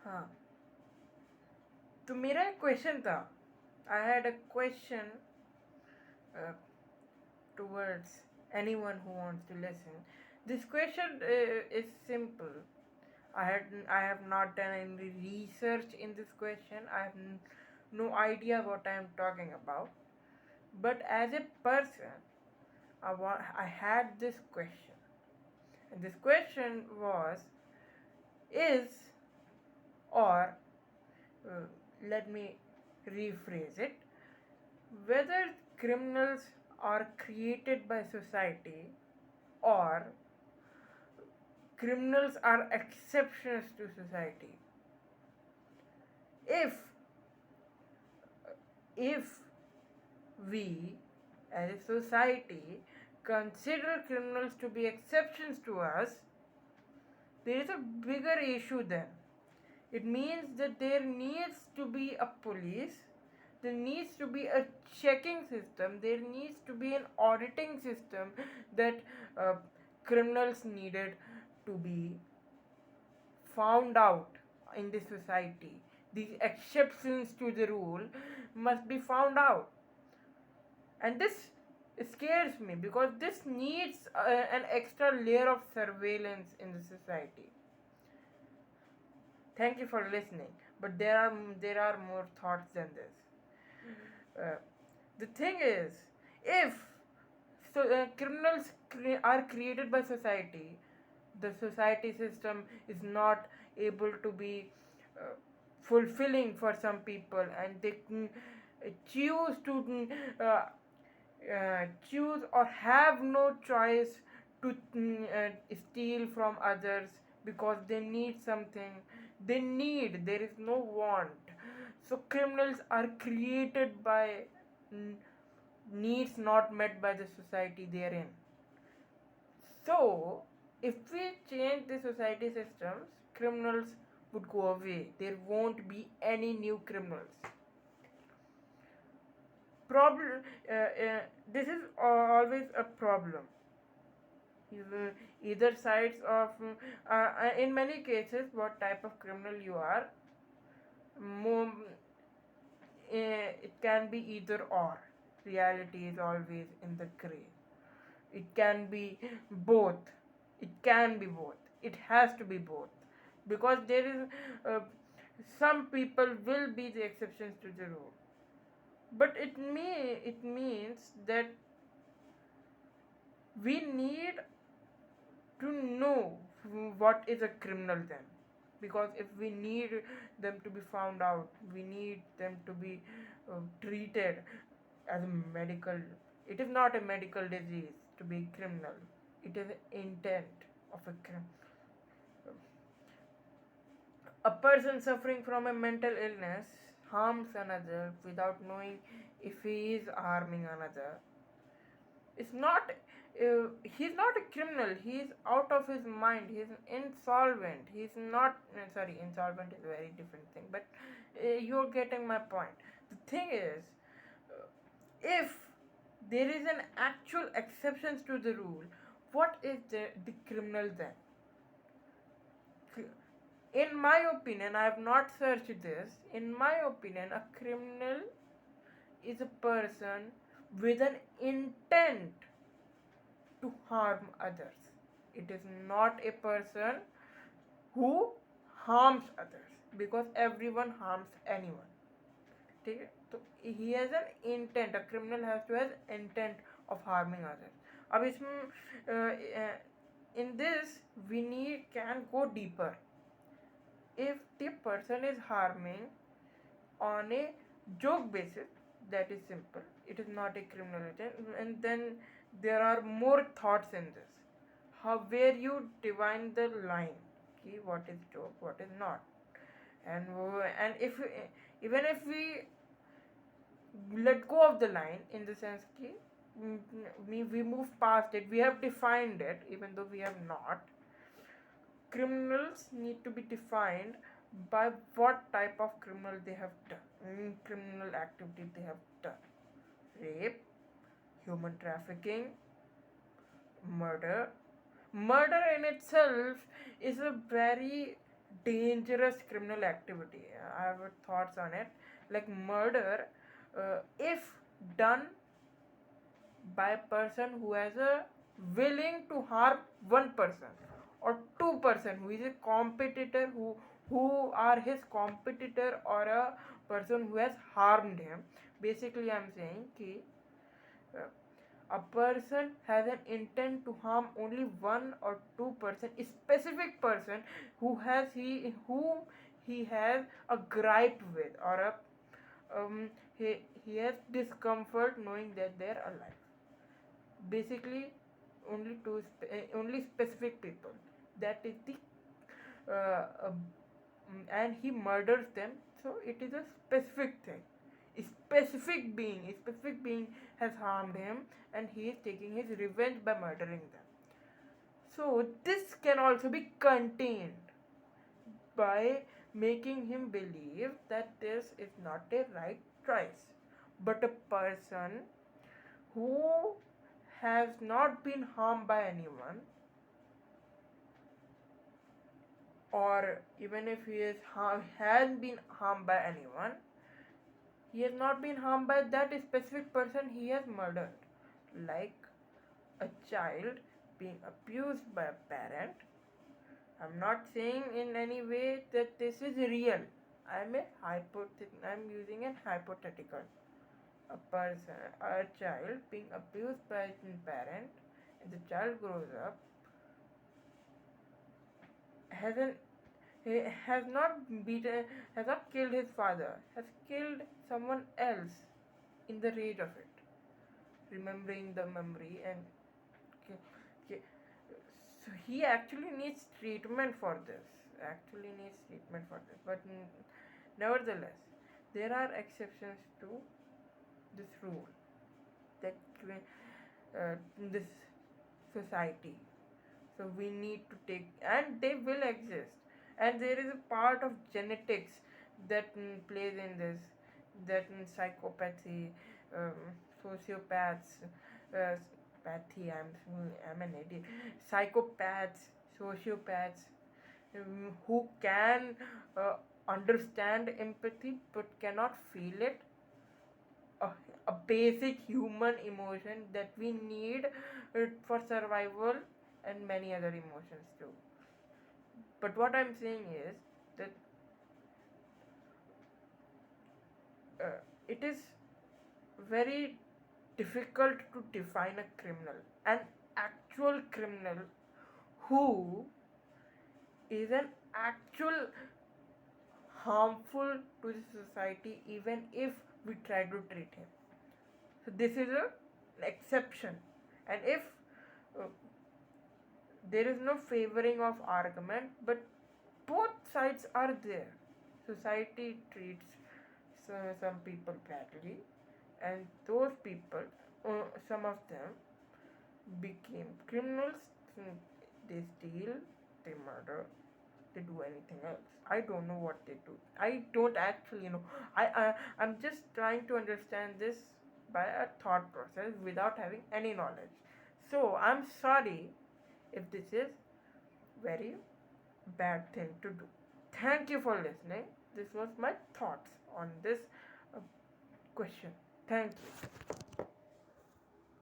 हाँ, तो मेरा एक क्वेश्चन था. I had a question uh, towards anyone who wants to listen. This question is simple. I have not done any research in this question. I have no idea what I am talking about. But as a person, I had this question. And this question was, is, or uh, let me rephrase it, whether criminals are created by society or criminals are exceptions to society. If if we as a society consider criminals to be exceptions to us, there is a bigger issue then. It means that there needs to be a police, there needs to be a checking system, there needs to be an auditing system that uh, criminals needed to be found out in the society. These exceptions to the rule must be found out. And this scares me because this needs an extra layer of surveillance in the society. Thank you for listening, but there are more thoughts than this. The thing is, if criminals are created by society, the society system is not able to be uh, fulfilling for some people, and they choose to choose or have no choice to steal from others because they need something. There is no want. So criminals are created by mm, needs not met by the society they are in. So if we change the society systems, criminals would go away. There won't be any new criminals. Problem. This is always a problem. Either sides of in many cases, what type of criminal you are, more, it can be either or. Reality is always in the gray. It can be both. It has to be both, because there is some people will be the exceptions to the rule. But it means that we need to know what is a criminal then. Because if we need them to be found out, we need them to be treated as a medical. It is not a medical disease to be criminal. It is intent of a crime. A person suffering from a mental illness harms another without knowing if he is harming another. It's not. He's not a criminal. He's out of his mind. He's insolvent. He's not. Sorry, insolvent is a very different thing. But you're getting my point. The thing is, if there is an actual exceptions to the rule, what is the criminal then? In my opinion, I have not searched this. In my opinion, a criminal is a person with an intent to harm others. It is not a person who harms others, because everyone harms anyone. Okay? So he has an intent. A criminal has to have intent of harming others. अब इसमें in this we need can go deeper. If the person is harming on a joke basis, that is simple. It is not a criminal intent, and then there are more thoughts in this. How where you divine the line, okay, what is joke, what is not, and if even if we let go of the line in the sense ki, we move past it, we have defined it, even though we have not. Criminals need to be defined by what type of criminal they have done, criminal activity they have done. Rape, human trafficking, murder. Murder in itself is a very dangerous criminal activity. I have thoughts on it. Like murder, if done by a person who has a willing to harm one person or two person who is a competitor, who are his competitor, or a person who has harmed him. Basically I'm saying ki uh, a person has an intent to harm only one or two person, a specific person whom he has a gripe with, or a he has discomfort knowing that they're alive. Basically only specific people, that is the and he murders them. So it is a specific thing, a specific being has harmed him, and he is taking his revenge by murdering them. So this can also be contained by making him believe that this is not a right choice. But a person who has not been harmed by anyone, or even if he has been harmed by anyone, he has not been harmed by that specific person he has murdered. Like a child being abused by a parent. I'm not saying in any way that this is real. I'm using an hypothetical. A child being abused by his parent, and the child grows up, hasn't he has not beaten, has not killed his father, has killed someone else in the rage of it, remembering the memory, and so he actually needs treatment for this. But nevertheless, there are exceptions to this rule that this society. So we need to take, and they will exist, and there is a part of genetics that plays in this, that psychopathy, um, sociopaths, pathy, I'm an idiot, psychopaths, sociopaths, who can understand empathy but cannot feel it, a, a basic human emotion that we need for survival, and many other emotions too. But what I'm saying is that it is very difficult to define a criminal, an actual criminal who is an actual harmful to the society, even if we try to treat him. So this is an exception, and if uh, there is no favoring of argument, but both sides are there. Society treats some people badly, and those people, some of them became criminals. They steal, they murder, they do anything else. I don't know what they do. I don't actually know. I'm just trying to understand this by a thought process without having any knowledge. So I'm sorry if this is very bad thing to do. Thank you for listening. This was my thoughts on this question. Thank you.